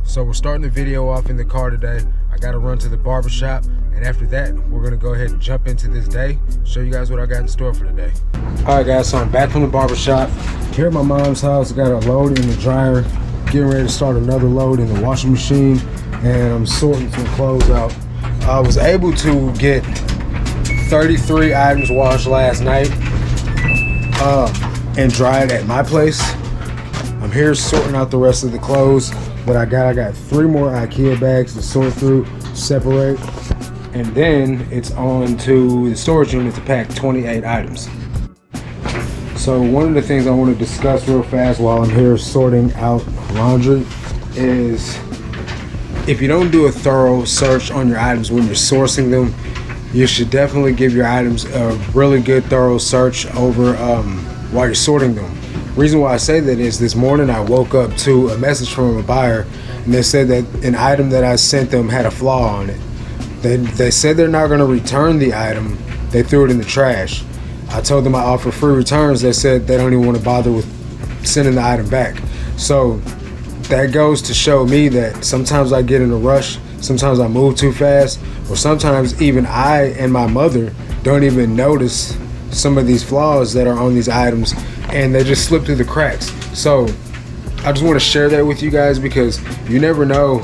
So we're starting the video off in the car today. I gotta run to the barber shop, and after that, we're gonna go ahead and jump into this day, show you guys what I got in store for today. All right guys, so I'm back from the barber shop. Here at my mom's house, I got a load in the dryer, getting ready to start another load in the washing machine, and I'm sorting some clothes out. I was able to get 33 items washed last night and dried at my place. I'm here sorting out the rest of the clothes that I got. I got 3 more IKEA bags to sort through, separate, and then it's on to the storage unit to pack 28 items. So one of the things I want to discuss real fast while I'm here sorting out laundry is if you don't do a thorough search on your items when you're sourcing them, you should definitely give your items a really good thorough search over while you're sorting them. Reason why I say that is this morning I woke up to a message from a buyer, and they said that an item that I sent them had a flaw on it. They said they're not going to return the item. They threw it in the trash. I told them I offer free returns. They said they don't even want to bother with sending the item back. So that goes to show me that sometimes I get in a rush, sometimes I move too fast, or sometimes even I and my mother don't even notice some of these flaws that are on these items, and they just slip through the cracks. So I just want to share that with you guys, because you never know,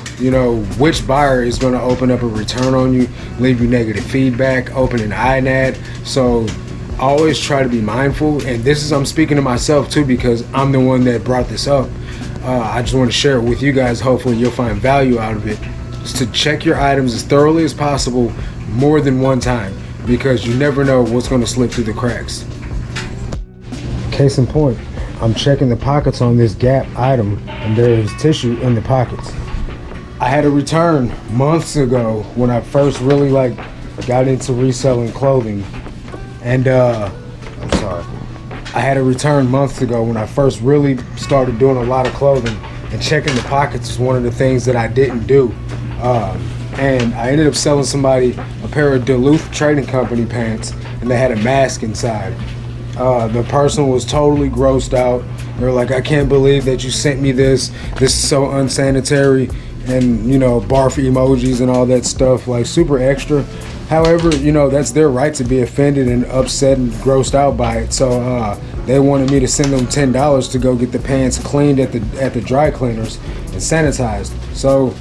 which buyer is going to open up a return on you, leave you negative feedback, open an INAD. So always try to be mindful, and this is, I'm speaking to myself too, because I'm the one that brought this up. I just want to share it with you guys. Hopefully you'll find value out of it. Just to check your items as thoroughly as possible more than one time, because you never know what's going to slip through the cracks. Case in point, I'm checking the pockets on this Gap item, and there is tissue in the pockets. I had a return months ago when I first really got into reselling clothing, and I'm sorry. I had a return months ago when I first really started doing a lot of clothing, and checking the pockets was one of the things that I didn't do. And I ended up selling somebody a pair of Duluth Trading Company pants, and they had a mask inside. The person was totally grossed out. They were like, I can't believe that you sent me this. This is so unsanitary, and barf emojis and all that stuff, like super extra. However, that's their right to be offended and upset and grossed out by it. So they wanted me to send them $10 to go get the pants cleaned at the dry cleaners and sanitized. So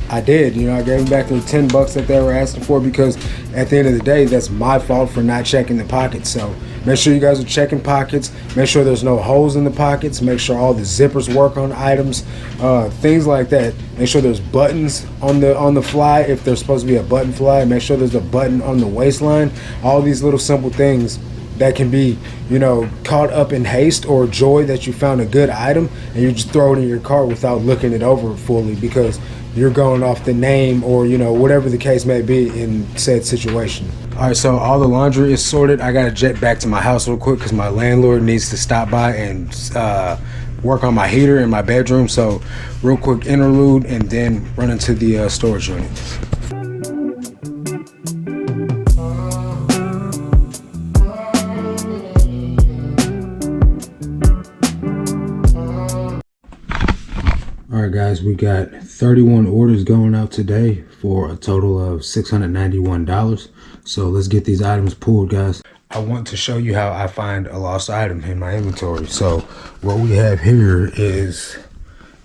I did. I gave them back their $10 that they were asking for, because at the end of the day, that's my fault for not checking the pockets. So make sure you guys are checking pockets. Make sure there's no holes in the pockets. Make sure all the zippers work on items, things like that. Make sure there's buttons on the fly if there's supposed to be a button fly. Make sure there's a button on the waistline. All these little simple things that can be, caught up in haste or joy that you found a good item, and you just throw it in your cart without looking it over fully, because you're going off the name or whatever the case may be in said situation. All right, so all the laundry is sorted. I gotta jet back to my house real quick because my landlord needs to stop by and work on my heater in my bedroom. So real quick interlude, and then run into the storage unit. Alright guys, we got 31 orders going out today for a total of $691. So let's get these items pulled, guys. I want to show you how I find a lost item in my inventory. So what we have here is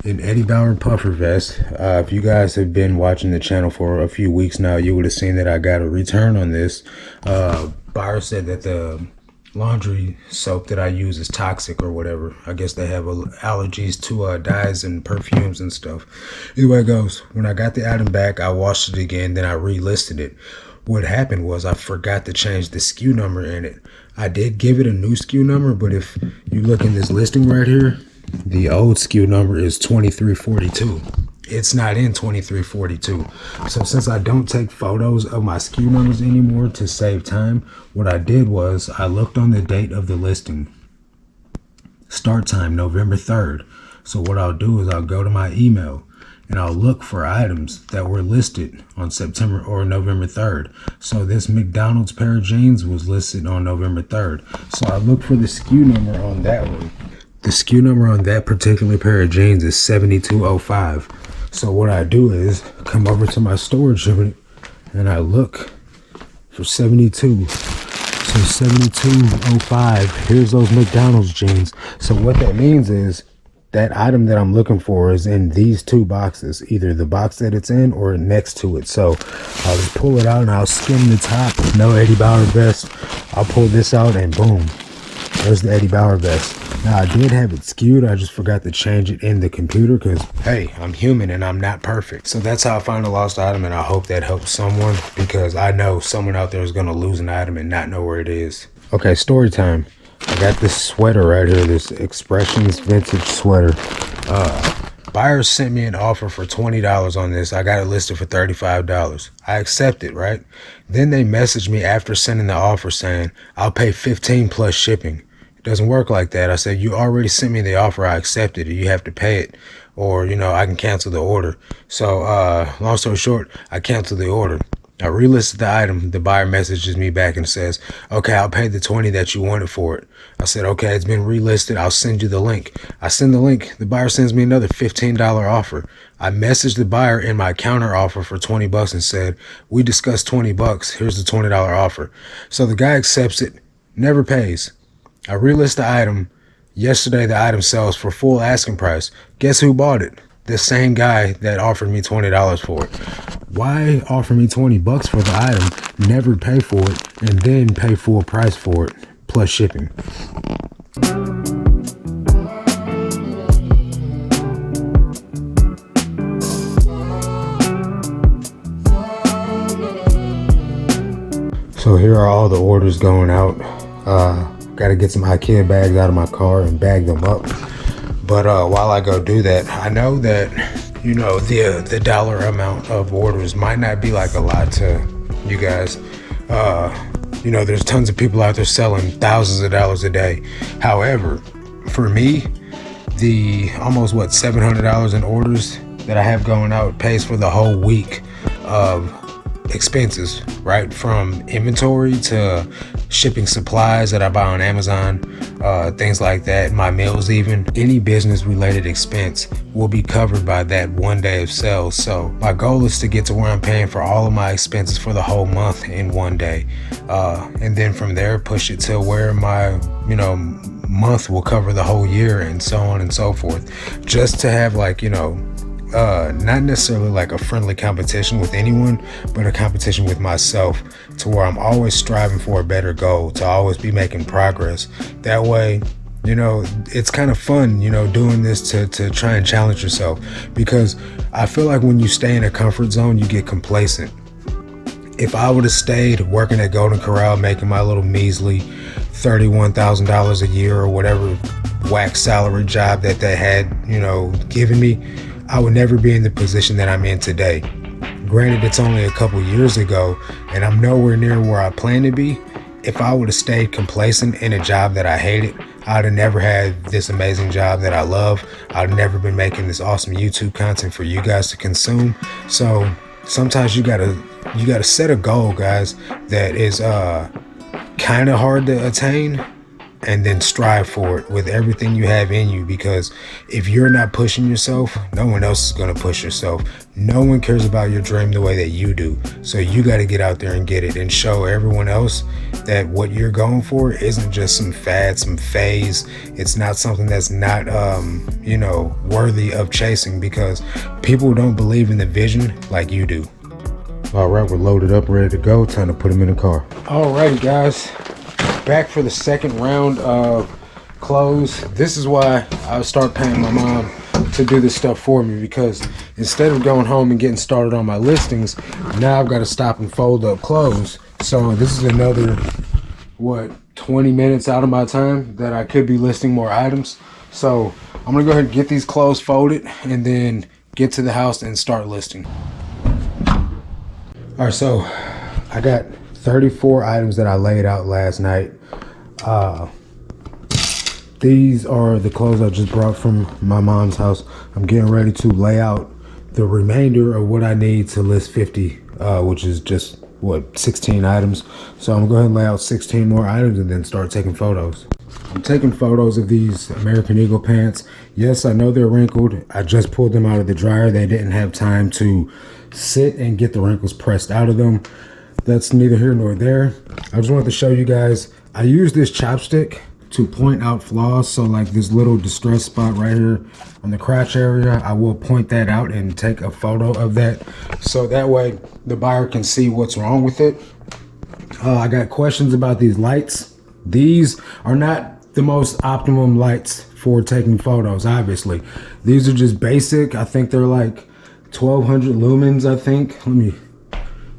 an Eddie Bauer puffer vest. If you guys have been watching the channel for a few weeks now, you would have seen that I got a return on this. Buyer said that the laundry soap that I use is toxic or whatever. I guess they have allergies to dyes and perfumes and stuff. Either way it goes, when I got the item back, I washed it again, then I relisted it. What happened was I forgot to change the SKU number in it. I did give it a new SKU number, but if you look in this listing right here, the old SKU number is 2342. It's not in 2342. So since I don't take photos of my SKU numbers anymore to save time, what I did was I looked on the date of the listing. Start time November 3rd. So what I'll do is I'll go to my email and I'll look for items that were listed on September or November 3rd. So this McDonald's pair of jeans was listed on November 3rd. So I look for the SKU number on that one. The SKU number on that particular pair of jeans is 7205. So what I do is come over to my storage unit and I look for 72. So 7205, here's those McDonald's jeans. So what that means is that item that I'm looking for is in these two boxes, either the box that it's in or next to it. So I'll just pull it out and I'll skim the top. No Eddie Bauer vest. I'll pull this out and boom, there's the Eddie Bauer vest. Now I did have it skewed. I just forgot to change it in the computer because, hey, I'm human and I'm not perfect. So that's how I found a lost item, and I hope that helps someone, because I know someone out there is going to lose an item and not know where it is. Okay, story time. I got this sweater right here, this Expressions vintage sweater. Buyers sent me an offer for $20 on this. I got it listed for $35. I accepted, right? Then they messaged me after sending the offer saying, I'll pay $15 plus shipping. Doesn't work like that. I said, you already sent me the offer. I accepted it. You have to pay it, or, you know, I can cancel the order. So long story short, I canceled the order. I relisted the item. The buyer messages me back and says, okay, I'll pay the $20 that you wanted for it. I said, okay, it's been relisted. I'll send you the link. I send the link. The buyer sends me another $15 offer. I messaged the buyer in my counter offer for $20 and said, we discussed $20. Here's the $20 offer. So the guy accepts it, never pays. I relist the item. Yesterday, the item sells for full asking price. Guess who bought it? The same guy that offered me $20 for it. Why offer me $20 for the item, never pay for it, and then pay full price for it, plus shipping? So here are all the orders going out. Got to get some IKEA bags out of my car and bag them up. But while I go do that, I know that, you know, the dollar amount of orders might not be like a lot to you guys. You know, there's tons of people out there selling thousands of dollars a day. However, for me, the almost $700 in orders that I have going out pays for the whole week of expenses, right? From inventory to shipping supplies that I buy on Amazon, things like that, my meals even. Any business related expense will be covered by that one day of sales. So my goal is to get to where I'm paying for all of my expenses for the whole month in one day. And then from there, push it to where my, you know, month will cover the whole year, and so on and so forth. Just to have, like, you know, not necessarily like a friendly competition with anyone, but a competition with myself, to where I'm always striving for a better goal, to always be making progress. That way, you know, it's kind of fun, you know, doing this to try and challenge yourself, because I feel like when you stay in a comfort zone, you get complacent. If I would have stayed working at Golden Corral, making my little measly $31,000 a year or whatever whack salary job that they had, you know, given me, I would never be in the position that I'm in today. Granted, it's only a couple years ago, and I'm nowhere near where I plan to be. If I would have stayed complacent in a job that I hated, I'd have never had this amazing job that I love. I'd have never been making this awesome YouTube content for you guys to consume. So sometimes you gotta set a goal, guys, that is kind of hard to attain, and then strive for it with everything you have in you. Because if you're not pushing yourself, no one else is going to push yourself. No one cares about your dream the way that you do. So you got to get out there and get it, and show everyone else that what you're going for isn't just some fad, some phase. It's not something that's not, you know, worthy of chasing, because people don't believe in the vision like you do. All right, we're loaded up, ready to go. Time to put them in the car. Alrighty, guys. Back for the second round of clothes. This is why I start paying my mom to do this stuff for me, because instead of going home and getting started on my listings, now I've got to stop and fold up clothes. So this is another 20 minutes out of my time that I could be listing more items. So I'm gonna go ahead and get these clothes folded and then get to the house and start listing. All right, so I got 34 items that I laid out last night. These are the clothes I just brought from my mom's house. I'm getting ready to lay out the remainder of what I need to list 50, which is just 16 items. So I'm going to go ahead and lay out 16 more items and then start taking photos. I'm taking photos of these American Eagle pants. Yes, I know they're wrinkled. I just pulled them out of the dryer. They didn't have time to sit and get the wrinkles pressed out of them. That's neither here nor there. I just wanted to show you guys. I use this chopstick to point out flaws. So like this little distress spot right here on the crotch area, I will point that out and take a photo of that. So that way the buyer can see what's wrong with it. I got questions about these lights. These are not the most optimum lights for taking photos, obviously. These are just basic. I think they're like 1200 lumens, I think. Let me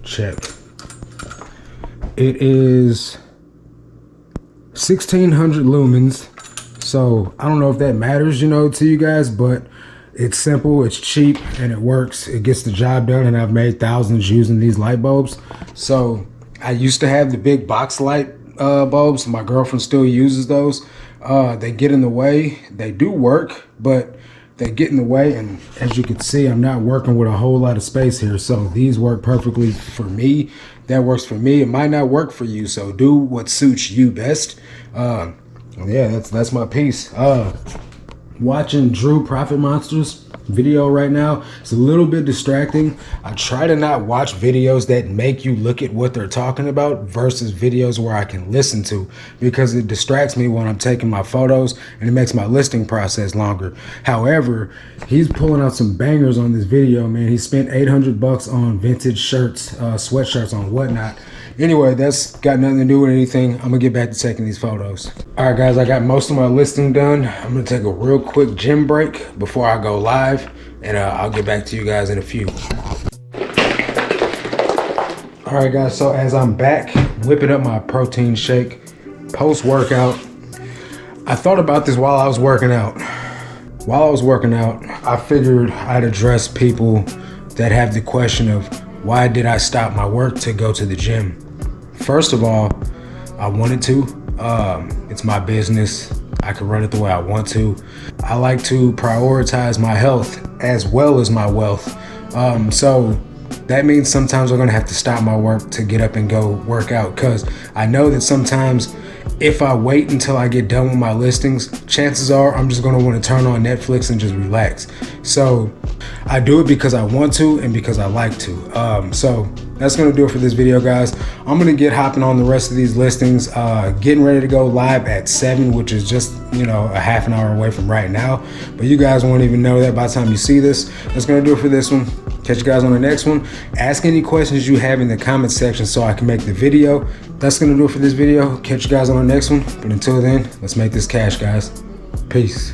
check. It is 1600 lumens. So I don't know if that matters, you know, to you guys, but it's simple, it's cheap, and it works. It gets the job done, and I've made thousands using these light bulbs. So I used to have the big box light bulbs. My girlfriend still uses those. They get in the way. They do work, but they get in the way, and as you can see, I'm not working with a whole lot of space here. So these work perfectly for me. That works for me. It might not work for you, so do what suits you best. Yeah, that's my piece. Watching Drew Profit Monsters video right now, it's a little bit distracting. I try to not watch videos that make you look at what they're talking about versus videos where I can listen to, because it distracts me when I'm taking my photos and it makes my listing process longer. However, he's pulling out some bangers on this video, man. He spent 800 bucks on vintage shirts, sweatshirts on Whatnot. Anyway, that's got nothing to do with anything. I'm gonna get back to taking these photos. All right, guys, I got most of my listing done. I'm gonna take a real quick gym break before I go live, and I'll get back to you guys in a few. All right, guys, so as I'm back whipping up my protein shake post-workout, I thought about this while I was working out. While I was working out, I figured I'd address people that have the question of, why did I stop my work to go to the gym? First of all, I wanted to. It's my business. I can run it the way I want to. I like to prioritize my health as well as my wealth. So that means sometimes I'm gonna have to stop my work to get up and go work out, because I know that sometimes if I wait until I get done with my listings, chances are I'm just gonna wanna turn on Netflix and just relax. So I do it because I want to and because I like to. So that's gonna do it for this video, guys. I'm gonna get hopping on the rest of these listings, getting ready to go live at 7, which is just, you know, a half an hour away from right now. But you guys won't even know that by the time you see this. That's gonna do it for this one. Catch you guys on the next one. Ask any questions you have in the comment section so I can make the video. That's gonna do it for this video. Catch you guys on the next one. But until then, let's make this cash, guys. Peace.